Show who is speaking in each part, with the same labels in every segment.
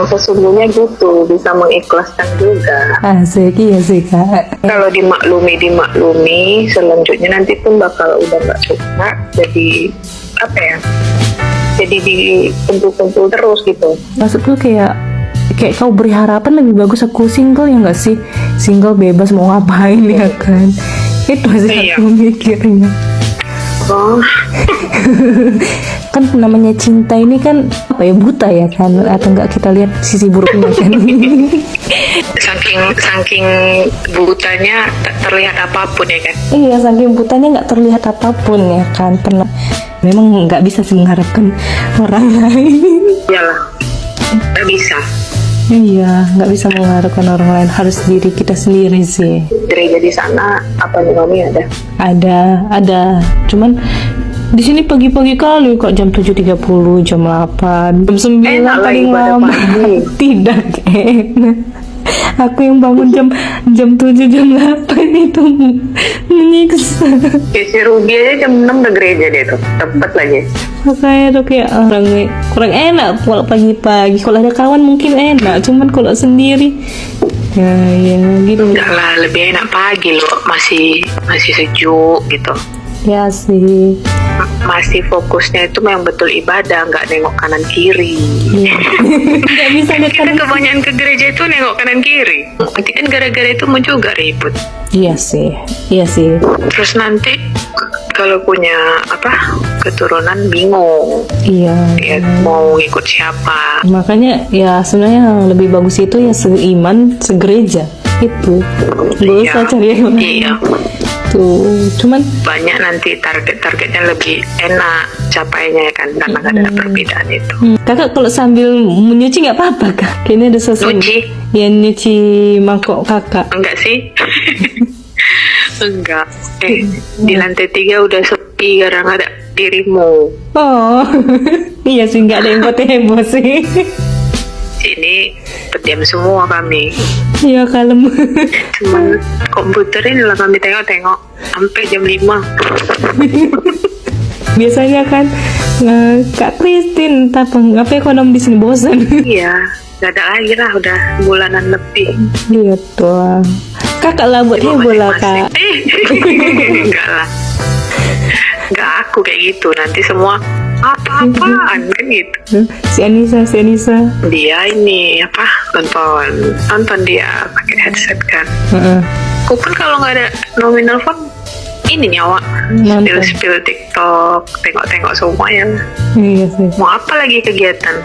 Speaker 1: sesungguhnya gitu, bisa mengikhlaskan juga.
Speaker 2: Asik, iya sih Kak.
Speaker 1: Kalau dimaklumi, selanjutnya nanti pun bakal udah nggak suka, jadi apa ya? Jadi dikumpul-kumpul terus gitu.
Speaker 2: Maksudku kayak kau beri harapan lebih bagus aku single ya nggak sih? Single bebas mau ngapain ya kan? Itu sih
Speaker 1: Iya.
Speaker 2: aku mikirnya.
Speaker 1: Oh,
Speaker 2: Kan namanya cinta ini kan apa ya, buta ya kan, atau enggak kita lihat sisi buruknya kan.
Speaker 1: saking butanya tak terlihat apapun ya kan.
Speaker 2: Iya, saking butanya nggak terlihat apapun ya kan. Pernah memang nggak bisa sih mengharapkan orang lain.
Speaker 1: Iyalah, nggak bisa.
Speaker 2: Iya, nggak bisa mengharapkan orang lain, harus diri kita sendiri sih.
Speaker 1: Gereja di sana apa nih Mami ada?
Speaker 2: Ada cuman di sini pagi-pagi kali kok, jam 7.30, jam 8, jam 9
Speaker 1: Enak lah
Speaker 2: paling
Speaker 1: ibadah
Speaker 2: lama.
Speaker 1: pagi.
Speaker 2: Tidak enak. Aku yang bangun jam 7, jam 8 itu menyiksa.
Speaker 1: Ya, si Ruby aja jam 6 udah gereja dia tuh, tempat lagi.
Speaker 2: Makanya tuh kayak kurang enak kalau pagi-pagi. Kalau ada kawan mungkin enak, cuman kalau sendiri ya gitu.
Speaker 1: Enggak lah, lebih enak pagi loh, masih sejuk gitu.
Speaker 2: Ya sih.
Speaker 1: Masih fokusnya itu memang betul ibadah, nggak nengok kanan kiri.
Speaker 2: Iya. Nggak bisa lihat
Speaker 1: Kita
Speaker 2: kanan.
Speaker 1: kebanyakan ke gereja itu nengok kanan kiri. Nanti kan gara-gara itu mau juga ribut.
Speaker 2: Iya sih.
Speaker 1: Terus nanti kalau punya keturunan bingung,
Speaker 2: Iya.
Speaker 1: ya mau ikut siapa.
Speaker 2: Makanya ya sebenarnya yang lebih bagus itu ya seiman, segereja itu. Gak
Speaker 1: Iya.
Speaker 2: usah cari yang lain.
Speaker 1: Iya.
Speaker 2: Tuh, cuman
Speaker 1: Banyak nanti targetnya lebih enak capainya ya kan, karena nggak ada perbedaan itu.
Speaker 2: kakak kalau sambil menyuci nggak apa-apa kak? Kayaknya ada sesuatu
Speaker 1: Nyuci?
Speaker 2: yang nyuci mangkok kakak.
Speaker 1: Enggak sih. Enggak. Di lantai 3 udah sepi karena nggak ada dirimu.
Speaker 2: Oh, iya sih, nggak ada yang buat heboh sih.
Speaker 1: Sini pendiam semua kami.
Speaker 2: Iya, kalem.
Speaker 1: Cuman komputer ini lah kami tengok-tengok sampai jam 5.
Speaker 2: Biasanya kan Kak Christine, apa ekonom di sini bosan.
Speaker 1: Iya, nggak ada lagi lah, udah bulanan lebih.
Speaker 2: Gitu lah. Kakak lah buat heboh lah kak.
Speaker 1: Enggak lah. Enggak aku kayak gitu. Nanti semua apa-apaan kan gitu.
Speaker 2: Si Anissa.
Speaker 1: Dia ini nonton dia pakai headset kan.
Speaker 2: Heeh.
Speaker 1: Aku pun kalau nggak ada nominal phone ini nyawa
Speaker 2: Nonton.
Speaker 1: spill TikTok, tengok-tengok semua ya.
Speaker 2: Iya sih.
Speaker 1: Mau apa lagi kegiatan?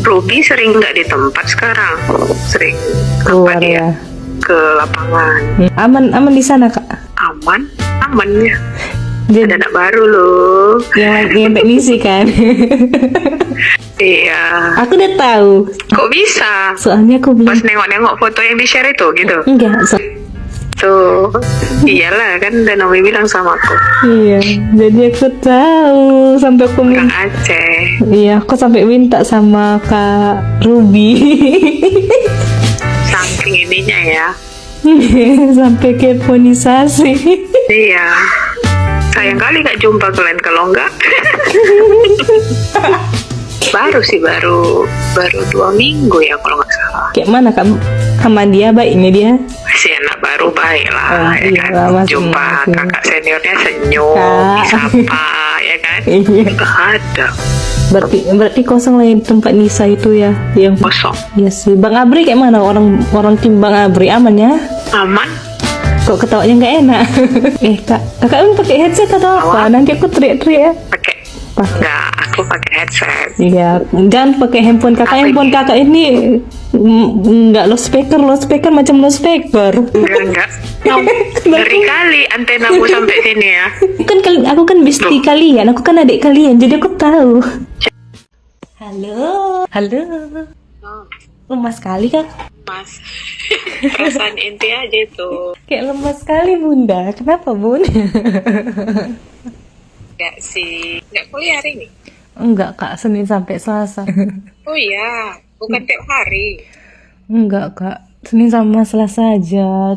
Speaker 1: Ruby sering nggak di tempat sekarang, sering
Speaker 2: Keluar
Speaker 1: dia
Speaker 2: ya.
Speaker 1: ke lapangan.
Speaker 2: Aman di sana kak.
Speaker 1: Aman ya.
Speaker 2: Jadi
Speaker 1: Ada anak baru loh.
Speaker 2: yang teknisi kan.
Speaker 1: Iya.
Speaker 2: Aku udah tahu.
Speaker 1: Kok bisa?
Speaker 2: Soalnya aku
Speaker 1: Pas
Speaker 2: bilang
Speaker 1: nengok-nengok foto yang di-share itu gitu.
Speaker 2: enggak.
Speaker 1: Tuh, iyalah kan udah Naomi bilang sama aku.
Speaker 2: Iya. Jadi aku tahu sampai aku
Speaker 1: Orang
Speaker 2: minta.
Speaker 1: Aceh.
Speaker 2: Iya, aku sampai minta sama Kak Ruby.
Speaker 1: Saking ininya ya.
Speaker 2: Sampai keponisasi.
Speaker 1: Iya. Sayang kali gak jumpa kalian, kalau enggak. baru 2 minggu ya kalau nggak salah.
Speaker 2: Kayak mana kak? Sama dia baiknya dia?
Speaker 1: Masih anak baru, baik lah
Speaker 2: Oh,
Speaker 1: ya
Speaker 2: iya
Speaker 1: kan.
Speaker 2: lah, masih-
Speaker 1: Jumpa
Speaker 2: masih.
Speaker 1: kakak seniornya senyum,
Speaker 2: Kak.
Speaker 1: disapa ya kan.
Speaker 2: Iya.
Speaker 1: Nggak ada,
Speaker 2: Berarti kosong lah yang tempat Nisa itu ya, yang
Speaker 1: kosong.
Speaker 2: Iya sih. Bang Abri kayak mana? Orang tim Bang Abri aman ya?
Speaker 1: Aman.
Speaker 2: Kok ketawanya nggak enak? Kakak kan pakai headset atau apa?
Speaker 1: Awak.
Speaker 2: Nanti aku teriak-teriak ya.
Speaker 1: Pakai
Speaker 2: Pakai.
Speaker 1: enggak, aku pakai headset.
Speaker 2: Iya, jangan pakai handphone kakak.
Speaker 1: Apa
Speaker 2: Handphone
Speaker 1: ini?
Speaker 2: kakak ini nggak low speaker macam low speaker.
Speaker 1: Enggak. Ngeri kali antenamu sampai sini ya.
Speaker 2: Aku kan bestie kalian, aku kan adik kalian, jadi aku tahu. Halo.
Speaker 1: Oh,
Speaker 2: Lemas sekali kak.
Speaker 1: Mas. Perasaan inti aja itu.
Speaker 2: Kayak lemas sekali bunda. Kenapa bun?
Speaker 1: Enggak sih. Enggak kuliah hari ini.
Speaker 2: Enggak kak, Senin sampai Selasa.
Speaker 1: Oh iya, bukan tiap hari.
Speaker 2: Enggak kak, Senin sama Selasa aja.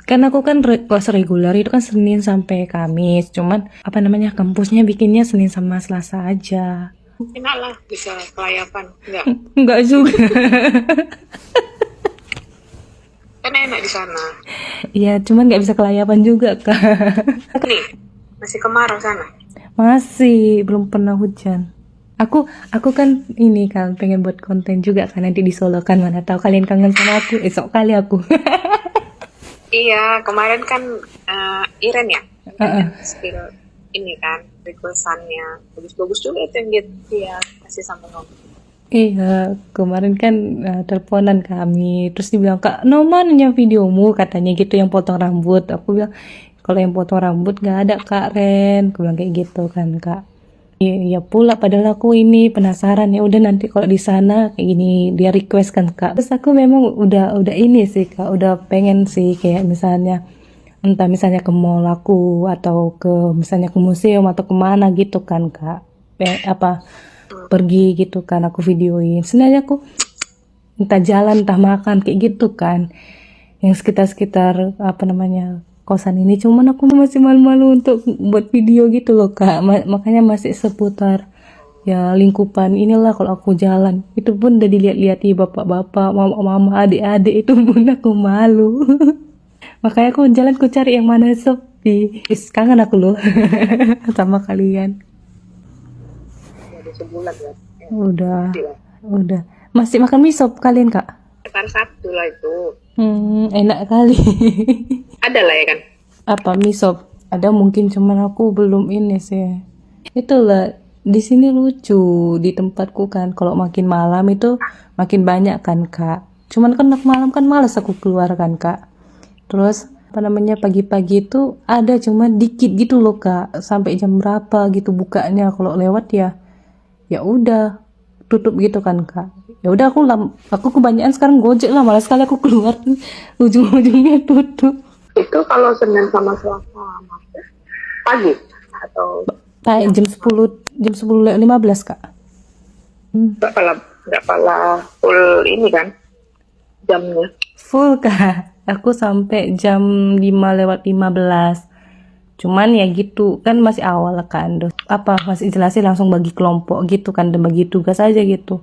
Speaker 2: Kan aku kan kelas reguler itu kan Senin sampai Kamis. Cuman kampusnya bikinnya Senin sama Selasa aja.
Speaker 1: Enak lah, bisa kelayapan. Enggak,
Speaker 2: Enggak juga.
Speaker 1: kan enak di sana.
Speaker 2: Iya, cuman nggak bisa kelayapan juga, Kak.
Speaker 1: Nih, masih kemarau sana.
Speaker 2: Masih belum pernah hujan. Aku kan ini kan pengen buat konten juga kan nanti di Solo kan, mana tahu kalian kangen sama aku. Esok kali aku.
Speaker 1: Iya, kemarin kan Iren ya,
Speaker 2: Heeh.
Speaker 1: skill ini kan, requestannya bagus-bagus juga itu yang dia kasih sama Nom.
Speaker 2: Iya, kemarin kan teleponan kami, terus dibilang, Kak, no mananya videomu, katanya gitu yang potong rambut. Aku bilang, kalau yang potong rambut gak ada Kak Ren, aku bilang kayak gitu kan Kak. Iya pula, padahal aku ini penasaran ya. Udah nanti kalau di sana kayak gini dia request kan Kak. Terus aku memang udah ini sih Kak, udah pengen sih kayak misalnya entah misalnya ke mall aku atau ke misalnya ke museum atau kemana gitu kan Kak. Pergi gitu kan aku videoin. Sebenarnya aku entah jalan entah makan kayak gitu kan. Yang sekitar-sekitar kosan ini, cuman aku masih malu-malu untuk buat video gitu loh Kak. Makanya masih seputar ya lingkupan inilah kalau aku jalan. Itu pun udah dilihat-lihat bapak-bapak, mama, adik-adik, itu pun aku malu. Makanya aku jalan ku cari yang mana sepi. Kangen aku loh sama kalian.
Speaker 1: Ada sebulan ya.
Speaker 2: Udah,
Speaker 1: Iya.
Speaker 2: udah. Masih makan mie sop kalian Kak?
Speaker 1: Kan satu lah itu.
Speaker 2: Enak kali.
Speaker 1: Ada lah ya kan.
Speaker 2: Apa mie sop? Ada mungkin, cuman aku belum ini sih. Itulah di sini lucu di tempatku kan. Kalau makin malam itu makin banyak kan Kak. Cuman kan malam kan malas aku keluar kan Kak. Terus pagi-pagi itu ada cuma dikit gitu loh Kak. Sampai jam berapa gitu bukanya. Kalau lewat ya udah tutup gitu kan Kak. Ya udah aku kebanyakan sekarang Gojek lah, malas sekali aku keluar ujung-ujungnya tutup.
Speaker 1: Itu kalau Senin sama Selasa masuk pagi atau
Speaker 2: Kayak jam 10.15 Kak.
Speaker 1: nggak pala full ini kan jamnya.
Speaker 2: Full Kak. Aku sampai jam 5:15. Cuman ya gitu kan masih awal kan. Masih jelasin langsung bagi kelompok gitu kan, dan bagi tugas aja gitu.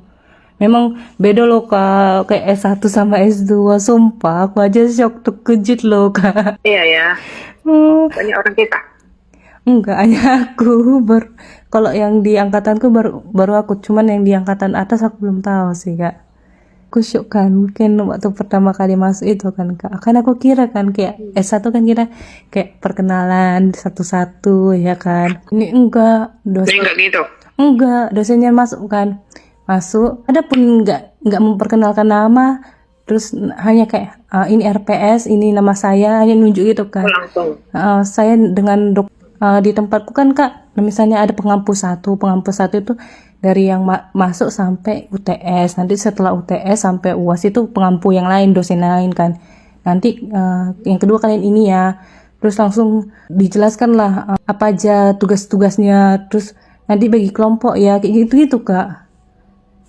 Speaker 2: Memang beda loh Kak, kayak S1 sama S2, sumpah aku aja shock, terkejut loh Kak.
Speaker 1: Iya ya, banyak orang kita.
Speaker 2: Enggak, hanya aku. Kalau yang di angkatanku baru aku, cuman yang di angkatan atas aku belum tahu sih Kak. Aku shock kan, mungkin waktu pertama kali masuk itu kan Kak. Kan aku kira kan kayak S1 kan kira kayak perkenalan satu-satu ya kan. Ini enggak,
Speaker 1: Ini nggak gitu.
Speaker 2: dosennya masuk kan. Masuk, ada pun nggak memperkenalkan nama, terus hanya kayak ini RPS, ini nama saya, hanya nunjuk gitu kan.
Speaker 1: Langsung.
Speaker 2: Saya dengan di tempatku kan Kak, misalnya ada pengampu satu itu dari yang masuk sampai UTS, nanti setelah UTS sampai UAS itu pengampu yang lain, dosen lain kan. Nanti yang kedua kalian ini ya, terus langsung dijelaskan lah apa aja tugas-tugasnya, terus nanti bagi kelompok ya kayak gitu Kak.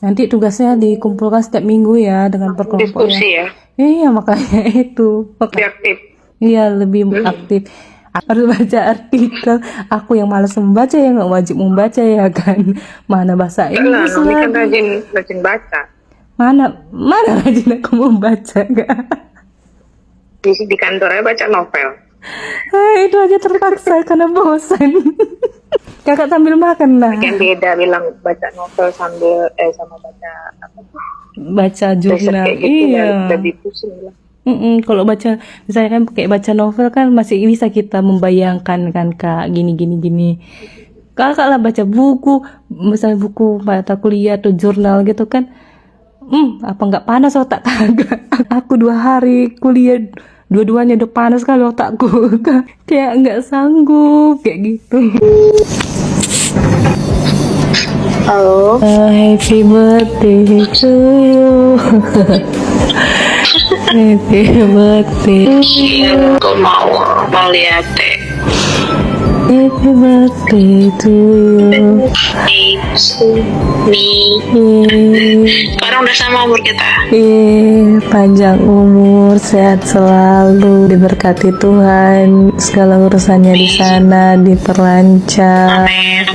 Speaker 2: Nanti tugasnya dikumpulkan setiap minggu ya dengan per kelompok
Speaker 1: Diskusi ya.
Speaker 2: Iya makanya itu.
Speaker 1: Lebih aktif.
Speaker 2: Iya lebih aktif. Harus baca artikel. Aku yang malas membaca ya, nggak wajib membaca ya kan. Mana bahasa Inggris
Speaker 1: Nomi kan
Speaker 2: lagi.
Speaker 1: rajin baca.
Speaker 2: Mana rajin aku membaca Kak.
Speaker 1: Di kantornya baca novel.
Speaker 2: Itu aja terpaksa karena bosan. Kakak sambil makan lah.
Speaker 1: Yang beda bilang baca novel sambil sama baca apa tuh?
Speaker 2: Baca
Speaker 1: Riset
Speaker 2: jurnal.
Speaker 1: kayak gitu
Speaker 2: Iya.
Speaker 1: lebih pusing lah.
Speaker 2: Kalau baca misalnya kan kayak baca novel kan masih bisa kita membayangkan kan Kak gini. Kakak lah baca buku, misalnya buku mata kuliah atau jurnal gitu kan. Apa nggak panas otak kagak? Aku 2 hari kuliah dua-duanya udah panas kali otakku. Kayak nggak sanggup kayak gitu.
Speaker 1: Halo.
Speaker 2: Happy birthday to you. Happy birthday.
Speaker 1: Iya, aku mau lihat
Speaker 2: Happy birthday to you.
Speaker 1: Sekarang udah sama umur kita.
Speaker 2: Panjang umur, sehat selalu, diberkati Tuhan, segala urusannya di sana diperlancar.
Speaker 1: Amin.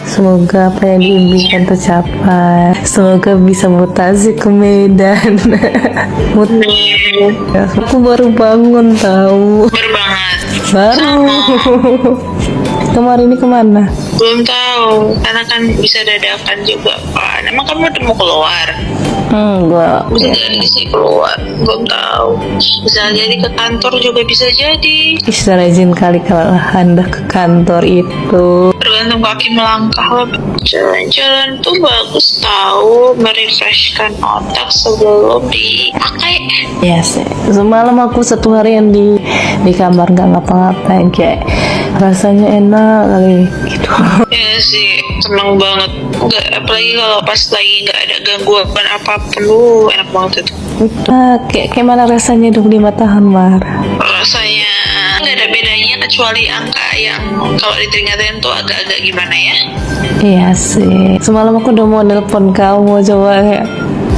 Speaker 2: Semoga apa yang diimpikan tercapai. Semoga bisa mutasi ke Medan. Aku baru bangun tahu.
Speaker 1: Baru banget.
Speaker 2: Baru. Kemarin ini kemana?
Speaker 1: Belum tahu, karena kan bisa dadakan juga kan. Emang kamu udah mau keluar?
Speaker 2: Enggak.
Speaker 1: Bisa jadi sih keluar, belum tahu. Bisa jadi ke kantor juga bisa jadi.
Speaker 2: Bisa rajin kali kalau Anda ke kantor itu.
Speaker 1: Tergantung kaki melangkah lah. Jalan-jalan tuh bagus tahu, merefreshkan otak sebelum dipakai.
Speaker 2: Ya sih. Semalam aku satu harian di kamar nggak ngapa-ngapain, kayak rasanya enak kali gitu.
Speaker 1: Ya sih, seneng banget. Nggak, apalagi kalau pas lagi nggak ada gangguan apapun, enak banget itu.
Speaker 2: Kayak mana rasanya 25 tahun, Mar?
Speaker 1: Rasanya nggak ada bedanya kecuali angka yang kalau diteringatin tuh agak-agak gimana ya.
Speaker 2: Iya sih. Semalam aku udah mau nelpon kamu, coba ya.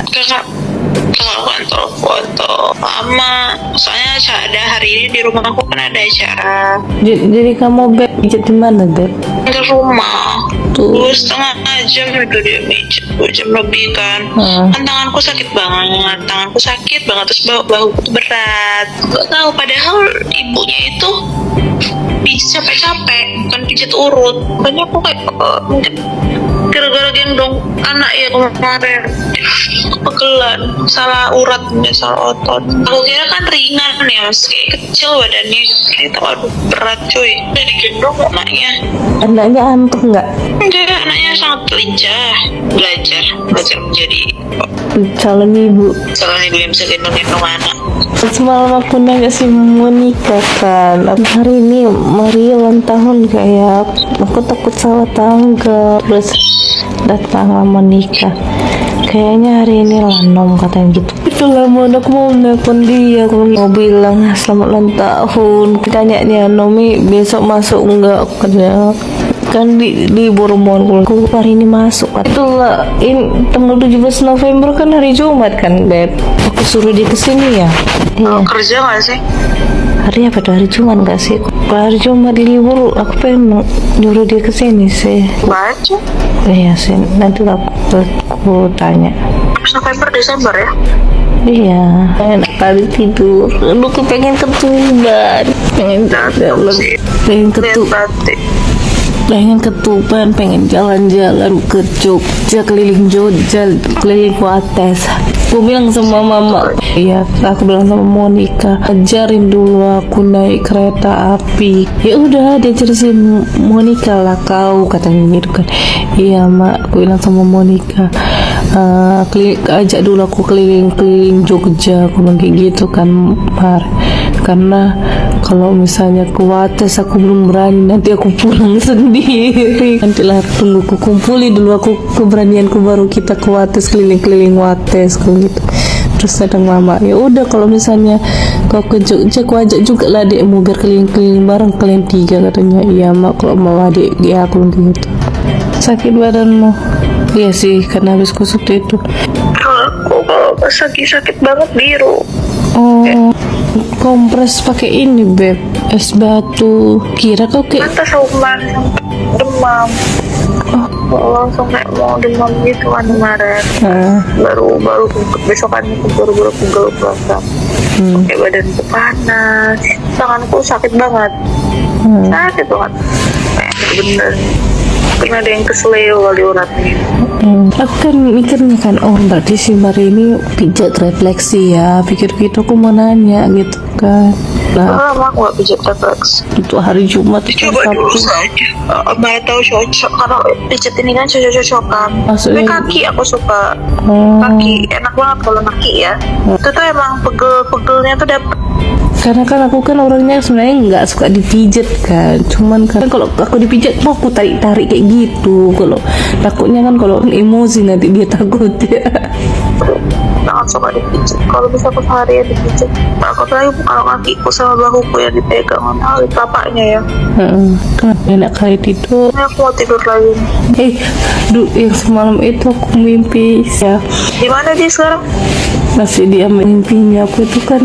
Speaker 1: Kakak kan foto lama. Soalnya ada hari ini di rumah aku kan ada acara.
Speaker 2: Jadi kamu Beb pijat di mana, Beb?
Speaker 1: Di rumah.
Speaker 2: Tuh.
Speaker 1: 2,5 jam itu dia pijat, 2 jam lebih kan. Kan tanganku sakit banget, terus bahuku tuh berat. Gak tahu padahal ibunya itu pijat capek-capek, bukan pijat urut. Makanya aku kayak mungkin gara-gara gendong anak ya kemarin pegelan, salah urat, salah otot. Aku kira kan ringan ya, mas, kayak kecil badannya. Ternyata waduh berat cuy. Udah digendong anaknya.
Speaker 2: Anaknya antuk nggak?
Speaker 1: Enggak, anaknya sangat lincah. Belajar menjadi
Speaker 2: Calon ibu.
Speaker 1: calon ibu yang bisa gendong-gendong anak.
Speaker 2: Semalam aku nanya si Monica kan, hari ini Maria ulang tahun kayak aku takut salah tanggal, terus datang lama nikah. Kayaknya hari ini lanom katanya gitu. Itulah aku mau nelfon dia, aku mau bilang selamat ulang tahun. Tanya Nomi besok masuk enggak kerja? Kan di Boromon aku hari ini masuk. Itulah tanggal 17 November kan hari Jumat kan, Beb. Aku suruh dia kesini ya. Iya.
Speaker 1: Kerja nggak sih?
Speaker 2: Hari apa tuh, hari Jumat nggak sih? Kalau hari Jumat libur, aku pengen nyuruh dia kesini sih.
Speaker 1: Baca.
Speaker 2: Iya sih, nanti aku tanya.
Speaker 1: November Desember ya?
Speaker 2: Iya, enak kali tidur. Lu pengen ketuban, pengen ketuban, pengen jalan-jalan ke Jogja, keliling Jogja, keliling Kuates. Aku bilang sama mama, iya, aku bilang sama Monica, ajarin dulu aku naik kereta api. Ya udah, diajarin si Monica lah kau, katanya gitu kan. Iya mak, aku bilang sama Monica, ajak dulu aku keliling-keliling Jogja, aku bilang kayak gitu kan, Mar. Karena kalau misalnya ke Wates aku belum berani, nanti aku pulang sendiri. Nantilah tunggu aku kumpuli dulu aku keberanianku baru kita ke Wates, keliling-keliling Wates kalau gitu. Terus datang mama, ya udah kalau misalnya kau ke Jogja aku ajak juga lah adikmu biar keliling-keliling bareng kalian 3 katanya. Iya mak, kalau mau adik ya aku bilang gitu. Sakit badanmu? Iya sih, karena habis kusut itu.
Speaker 1: Aku kalau pas lagi sakit banget biru.
Speaker 2: Oh, kompres pakai ini Beb, es batu. Kira kau kayak
Speaker 1: Mata sauman demam. Langsung kayak mau demam gitu kan kemarin. Baru besokannya baru pegel perasaan. Kayak badanku panas, tanganku sakit banget. Sakit banget. Bener. Karena ada yang kesleo kali uratnya.
Speaker 2: Aku kan mikirnya kan, oh berarti si Mari ini pijat refleksi ya. Pikir gitu, aku mau nanya gitu kan. Nah,
Speaker 1: Lama aku gak pijat refleks.
Speaker 2: itu hari Jumat itu
Speaker 1: Coba dulu
Speaker 2: Sabtu.
Speaker 1: saja. Mbak tahu cocok karena pijat ini kan cocok-cocokan.
Speaker 2: Maksudnya-
Speaker 1: Tapi kaki aku suka.
Speaker 2: Oh,
Speaker 1: Kaki enak banget kalau kaki ya. Itu tuh emang pegelnya tuh dapet.
Speaker 2: karena kan aku kan orangnya sebenarnya nggak suka dipijat kan. Cuman kan kalau aku dipijat, mau aku tarik-tarik kayak gitu. Kalau takutnya kan kalau emosi nanti dia takut ya.
Speaker 1: Nah, jangan suka dipijit. Kalau bisa aku seharian dipijit. Aku lagi kalau kakiku sama bahuku yang dipegang sama bapaknya ya.
Speaker 2: Kenapa enak kali tidur?
Speaker 1: Ini aku mau tidur lagi.
Speaker 2: Yang semalam itu aku mimpi ya.
Speaker 1: Di mana dia sekarang?
Speaker 2: Masih dia mimpinya aku itu kan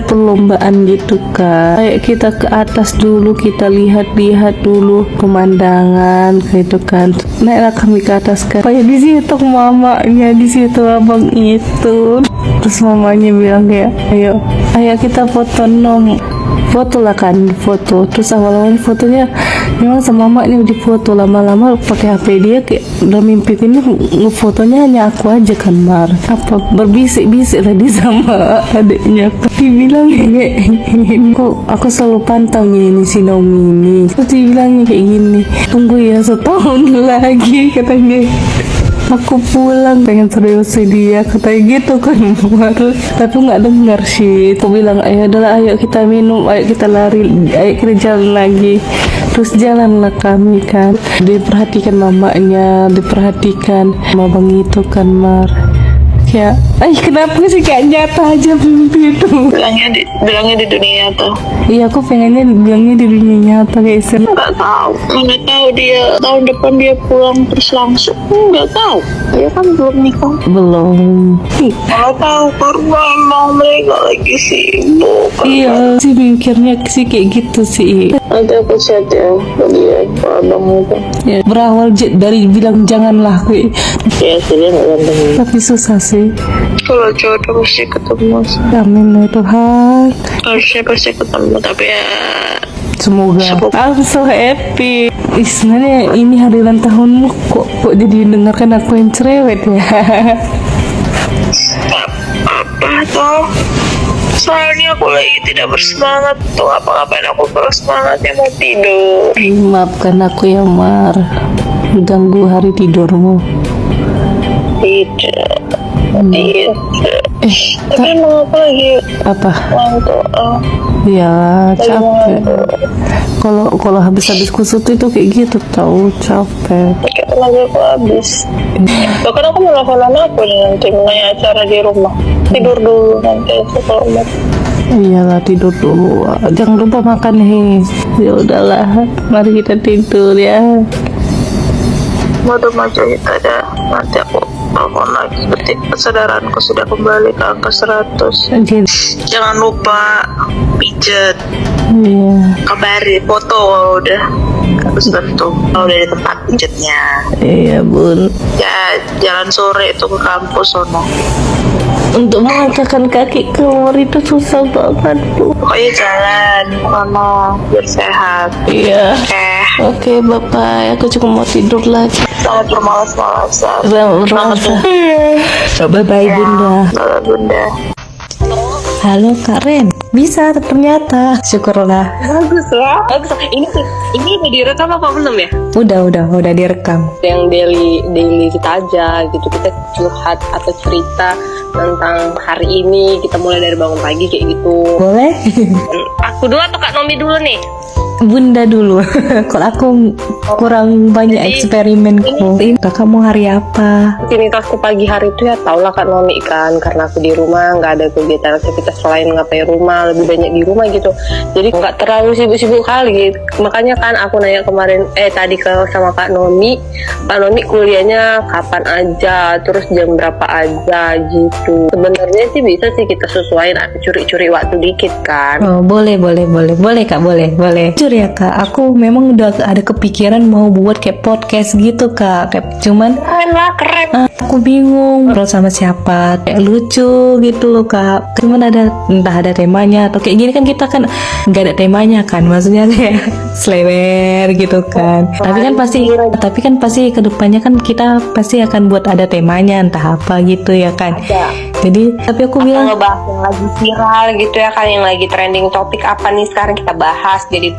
Speaker 2: perlombaan gitu kan, kayak kita ke atas dulu, kita lihat dulu pemandangan gitu kan. Naiklah kami ke atas kan, kayak di situ mamanya, di situ abang itu. Terus mamanya bilang kayak ayo kita foto foto lah kan, foto. Terus awal-awal fotonya memang sama mamanya difoto, lama-lama pakai HP dia kayak udah mimpi ini ngefotonya hanya aku aja kan Mar. Apa berbisik-bisik tadi sama adiknya, dibilang kayak kok aku selalu pantau ini si Naomi ini. Terus dibilangnya kayak gini, tunggu ya setahun lagi katanya aku pulang, pengen serius dia katanya gitu kan Mar. Tapi nggak dengar sih. Aku bilang ayo kita minum, ayo kita lari, ayo kita jalan lagi. Terus jalanlah kami kan, diperhatikan mamanya, diperhatikan sama bang itu kan Mar. Ya, kenapa sih kayak nyata aja mimpi itu?
Speaker 1: Bilangnya di dunia tuh.
Speaker 2: Iya, aku pengennya bilangnya di dunia nyata guys.
Speaker 1: Nggak tahu, mana tahu dia tahun depan dia pulang terus langsung. Nggak tahu, dia kan belum nikah.
Speaker 2: Belum.
Speaker 1: Nggak tahu karena emang mereka lagi sibuk.
Speaker 2: Iya, sih mikirnya sih kayak gitu sih.
Speaker 1: Nanti aku chat ya ke dia, ke abang itu.
Speaker 2: Ya, berawal dari bilang janganlah kayak.
Speaker 1: Ya sih dia nggak ganteng.
Speaker 2: Tapi susah sih.
Speaker 1: Kalau jodoh mesti ketemu.
Speaker 2: Amin ya Tuhan.
Speaker 1: Harusnya pasti ketemu, tapi ya
Speaker 2: Semoga. I'm so happy. Sebenarnya ini hari ulang tahunmu kok jadi dengarkan aku yang cerewet ya.
Speaker 1: Apa toh? Soalnya aku lagi tidak bersemangat tuh, apa-ngapain aku bersemangatnya mau tidur.
Speaker 2: Maafkan aku ya Mar, ganggu hari tidurmu.
Speaker 1: Tidak. Tapi emang aku lagi
Speaker 2: Apa?
Speaker 1: ngantuk.
Speaker 2: Ya capek. Kalau habis kusut itu kayak gitu tahu, capek.
Speaker 1: Kayak tenaga aku habis. Bahkan aku mau nelfon aku nanti mengenai acara di rumah. Tidur dulu nanti aku ke rumah.
Speaker 2: Iyalah, tidur dulu. Jangan lupa makan Ya udahlah, mari kita tidur ya.
Speaker 1: Madu maju itu ada. Nanti aku telepon lagi ketika kesadaranku sudah kembali ke angka 100.
Speaker 2: Jadi,
Speaker 1: Jangan lupa pijet,
Speaker 2: iya.
Speaker 1: kabari, foto udah harus tentu. Kalau udah di tempat pijetnya.
Speaker 2: Iya bun.
Speaker 1: Ya jalan sore itu ke kampus sono.
Speaker 2: Untuk melangkahkan kaki keluar itu susah banget tuh.
Speaker 1: Pokoknya jalan sono biar sehat.
Speaker 2: Iya.
Speaker 1: Oke.
Speaker 2: Oke bapak, aku cuma mau tidur lagi.
Speaker 1: Selamat bermalas-malasan.
Speaker 2: Selamat. Bye bye bunda.
Speaker 1: Halo bunda.
Speaker 2: Halo Kak Ren, bisa ternyata. Syukurlah.
Speaker 3: Bagus lah. Ini udah direkam apa belum ya?
Speaker 2: Udah direkam.
Speaker 3: Yang daily kita aja gitu, kita curhat atau cerita tentang hari ini, kita mulai dari bangun pagi kayak gitu.
Speaker 2: Boleh?
Speaker 3: Aku dulu atau Kak Nomi dulu nih?
Speaker 2: Bunda dulu. Kalau aku kurang banyak eksperimenku. Kakak mau hari apa?
Speaker 3: Rutinitasku pagi hari itu ya tau lah Kak Nomi kan, karena aku di rumah nggak ada kegiatan aktivitas selain ngapain rumah, lebih banyak di rumah gitu. Jadi nggak terlalu sibuk-sibuk kali. Makanya kan aku nanya kemarin tadi sama Kak Nomi kuliahnya kapan aja, terus jam berapa aja gitu. Sebenarnya sih bisa sih kita sesuaiin, curi-curi waktu dikit kan.
Speaker 2: Oh, boleh Kak, boleh. Jujur ya Kak, aku memang udah ada kepikiran mau buat kayak podcast gitu Kak. Cuman
Speaker 3: Keren.
Speaker 2: aku bingung ngobrol sama siapa, kayak lucu gitu loh Kak. Cuman entah ada temanya atau kayak gini kan, kita kan nggak ada temanya kan, maksudnya kayak selewer gitu kan. Tapi kan pasti kedepannya kan kita pasti akan buat ada temanya, entah apa gitu ya kan. Jadi tapi aku bilang
Speaker 3: ngebahas yang lagi viral gitu ya kan, yang lagi trending topik apa nih sekarang kita bahas jadi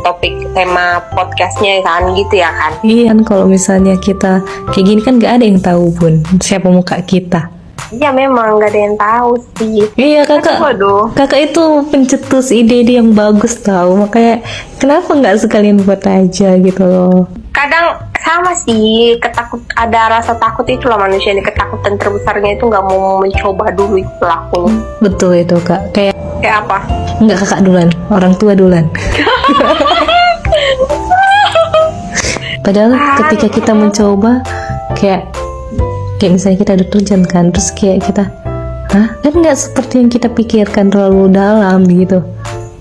Speaker 3: topik tema podcastnya kan gitu ya kan.
Speaker 2: iya kan, kalau misalnya kita kayak gini kan nggak ada yang tahu Bun siapa muka kita.
Speaker 3: Iya memang gak ada yang tahu sih.
Speaker 2: Iya kakak itu pencetus ide yang bagus tahu, makanya kenapa nggak sekalian buat aja gitu loh.
Speaker 3: Kadang sama sih, ada rasa takut itu lah manusia ini, ketakutan terbesarnya itu nggak mau mencoba dulu itu pelakunya.
Speaker 2: Betul itu kak. Kayak
Speaker 3: Apa?
Speaker 2: enggak kakak duluan, orang tua duluan. Padahal ketika kita mencoba, kayak misalnya kita ada tujuan kan, terus kayak kita, kan nggak seperti yang kita pikirkan terlalu dalam gitu.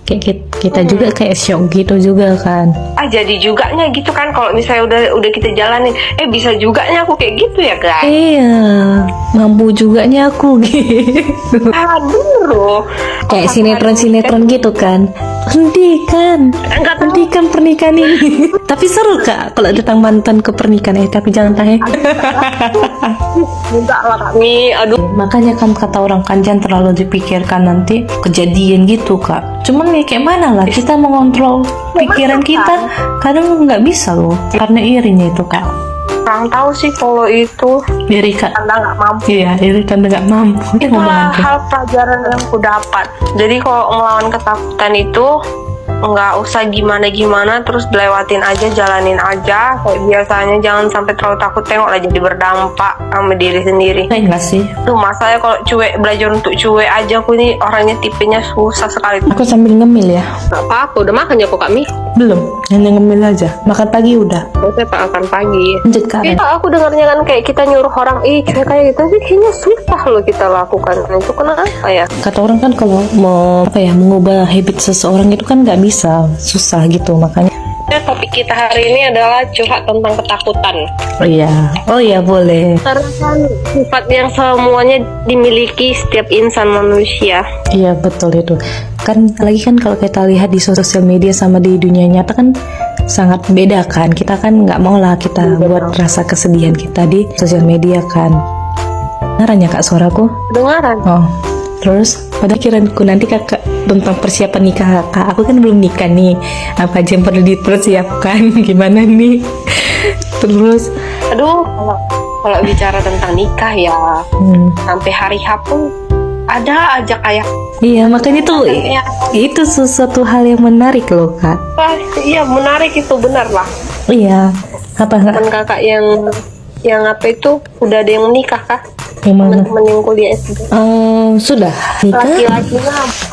Speaker 2: Kayak kita juga kayak shock gitu juga kan.
Speaker 3: Jadi juganya gitu kan, kalau misalnya udah kita jalanin, bisa juganya aku kayak gitu ya guys.
Speaker 2: Iya, mampu juganya aku gitu.
Speaker 3: Aduh,
Speaker 2: Kayak sinetron gitu kan. Hentikan pernikahan ini. Tapi seru kak kalau datang mantan ke pernikahan, tapi jangan tanya.
Speaker 3: enggak lah kami, aduh.
Speaker 2: Makanya kan kata orang kan jangan terlalu dipikirkan nanti kejadian gitu kak. Cuman ya kayak mana lah kita mengontrol pikiran kita, kadang nggak bisa loh karena irinya itu kak.
Speaker 3: Kurang tahu sih kalau itu
Speaker 2: Iri kak.
Speaker 3: karena nggak mampu.
Speaker 2: Iya, iri karena nggak mampu.
Speaker 3: Itulah hal pelajaran yang aku dapat. Jadi kalau ngelawan ketakutan itu nggak usah gimana-gimana, terus dilewatin aja, jalanin aja kayak biasanya. Jangan sampai terlalu takut, tengoklah jadi berdampak sama diri sendiri.
Speaker 2: Enggak sih.
Speaker 3: Tuh masalahnya kalau cuek, belajar untuk cuek aja, aku ini orangnya tipenya susah sekali.
Speaker 2: Aku sambil ngemil ya.
Speaker 3: Nggak apa-apa, udah makan ya kok kami?
Speaker 2: Belum, hanya ngemil aja. Makan pagi udah.
Speaker 3: Saya makan pagi.
Speaker 2: Lanjut kak.
Speaker 3: Aku dengarnya kan kayak kita nyuruh orang cuek kayak gitu, tapi kayaknya susah loh kita lakukan. Itu kenapa ya?
Speaker 2: Kata orang kan kalau mau mengubah habit seseorang itu kan nggak bisa, susah gitu. Makanya
Speaker 3: Topik kita hari ini adalah curhat tentang ketakutan.
Speaker 2: oh iya boleh.
Speaker 3: Karena kan sifat yang semuanya dimiliki setiap insan manusia.
Speaker 2: Iya betul itu. Kan lagi kan kalau kita lihat di sosial media sama di dunia nyata kan sangat beda kan. Kita kan nggak mau lah kita buat rasa kesedihan kita di sosial media kan. Dengaran ya kak suaraku?
Speaker 3: Dengaran.
Speaker 2: Oh, terus pada pikiranku nanti kakak tentang persiapan nikah kakak. Aku kan belum nikah nih. Apa aja yang perlu dipersiapkan? Gimana nih? Terus,
Speaker 3: Aduh, kalau bicara tentang nikah ya, sampai hari H pun ada aja kayak.
Speaker 2: iya makanya tuh itu sesuatu hal yang menarik loh kak.
Speaker 3: Iya menarik itu, benar lah.
Speaker 2: Iya, apa kak?
Speaker 3: Teman kakak yang apa itu udah ada yang menikah kah?
Speaker 2: Yang mana?
Speaker 3: Teman-teman yang kuliah SD.
Speaker 2: Sudah nikah?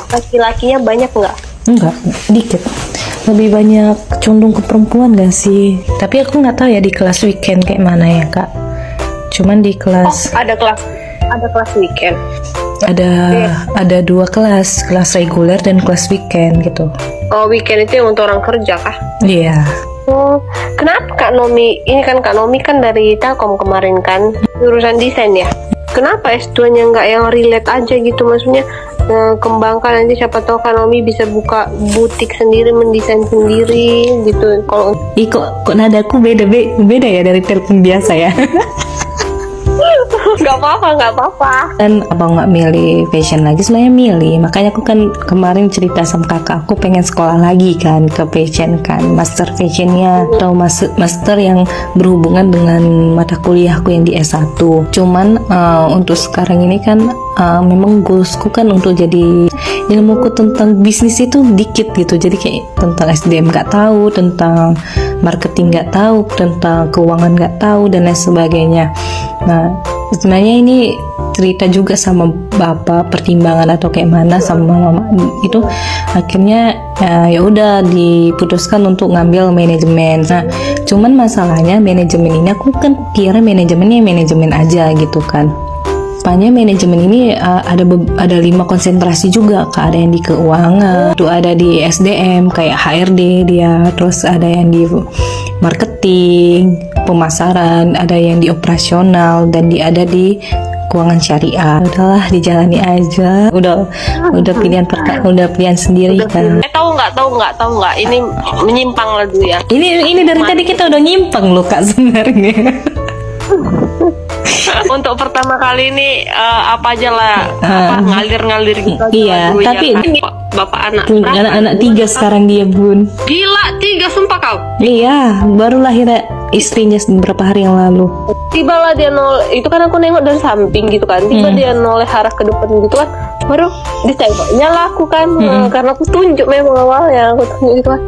Speaker 3: Laki-lakinya banyak nggak?
Speaker 2: Enggak, dikit. Lebih banyak condong ke perempuan gak sih? Tapi aku nggak tahu ya di kelas weekend kayak mana ya kak. Cuman di kelas
Speaker 3: Ada kelas weekend.
Speaker 2: ada dua kelas reguler dan kelas weekend gitu.
Speaker 3: Oh, weekend itu yang untuk orang kerja kah?
Speaker 2: Iya.
Speaker 3: Oh, kenapa Kak Nomi? Ini kan Kak Nomi kan dari Telkom kemarin kan, jurusan desain ya. Kenapa S2-nya nggak yang relate aja gitu? Maksudnya kembangkan nanti, siapa tahu Kak Nomi bisa buka butik sendiri, mendesain sendiri gitu. Kalau
Speaker 2: Kok nadaku beda ya dari telepon biasa ya.
Speaker 3: nggak apa-apa.
Speaker 2: Dan abang nggak milih fashion lagi, sebenarnya milih. Makanya aku kan kemarin cerita sama kakak, aku pengen sekolah lagi kan ke fashion kan, master fashionnya atau master yang berhubungan dengan mata kuliahku yang di S1. Cuman untuk sekarang ini kan memang goalsku kan untuk jadi ilmuku tentang bisnis itu dikit gitu. Jadi kayak tentang SDM nggak tahu, tentang marketing nggak tahu, tentang keuangan nggak tahu dan lain sebagainya. Nah sebenarnya ini cerita juga sama bapak, pertimbangan atau kayak mana sama mama itu akhirnya ya udah diputuskan untuk ngambil manajemen. Nah cuman masalahnya manajemen ini aku kan kira manajemennya manajemen aja gitu kan. Rupanya manajemen ini ada 5 konsentrasi juga kak. Ada yang di keuangan, itu ada di SDM kayak HRD dia, terus ada yang di marketing, pemasaran, ada yang di operasional, dan ada di keuangan syariah. Udahlah dijalani aja. Udah pilihan sendiri kan.
Speaker 3: tahu nggak ini menyimpang lah dulu ya.
Speaker 2: Ini dari tadi kita udah nyimpang loh kak sebenarnya.
Speaker 3: Untuk pertama kali ini apa aja lah, ngalir gitu aja
Speaker 2: iya
Speaker 3: dulu ya
Speaker 2: tapi
Speaker 3: kan. Bapak anak
Speaker 2: anak 3 sekarang dia bun.
Speaker 3: Gila, 3 sumpah kau.
Speaker 2: Iya baru lahir istrinya beberapa hari yang lalu.
Speaker 3: Tibalah dia itu kan aku nengok dari samping gitu kan, dia noleh arah ke depan gitu kan, baru ditengoknya lah aku kan. Karena aku tunjuk memang awalnya aku tunjuk gitu kan.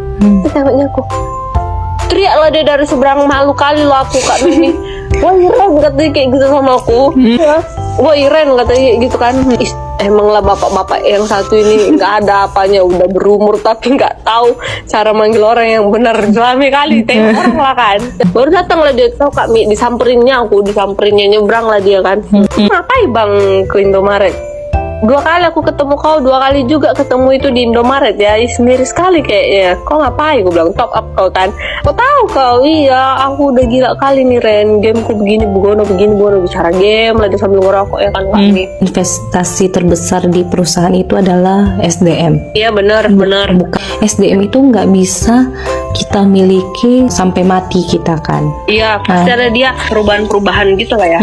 Speaker 3: Ditengoknya aku, teriak lah dia dari seberang, malu kali lo aku Kak Noni. Wah Iren katanya kayak gitu sama aku. Ya. Wah Iren katanya gitu kan. Emang lah bapak-bapak yang satu ini nggak ada apanya, udah berumur tapi nggak tahu cara manggil orang yang benar. Selama kali tengok orang lah kan. Baru datang lah dia, tahu Kak Mi, disamperinnya nyebrang lah dia kan. Ngapain bang ke Indomaret? 2 kali aku ketemu kau, 2 kali juga ketemu itu di Indomaret ya. Mirip sekali kayaknya. Kau ngapain? Gue bilang top up kau kan. Kau tahu kau? Iya, aku udah gila kali nih Ren. Gameku begini begono bicara game lagi sambil ngerokok ya kan kami.
Speaker 2: Investasi terbesar di perusahaan itu adalah SDM.
Speaker 3: Iya benar.
Speaker 2: Bukan SDM itu nggak bisa kita miliki sampai mati kita kan.
Speaker 3: Iya, pasti ada dia perubahan-perubahan gitu lah ya.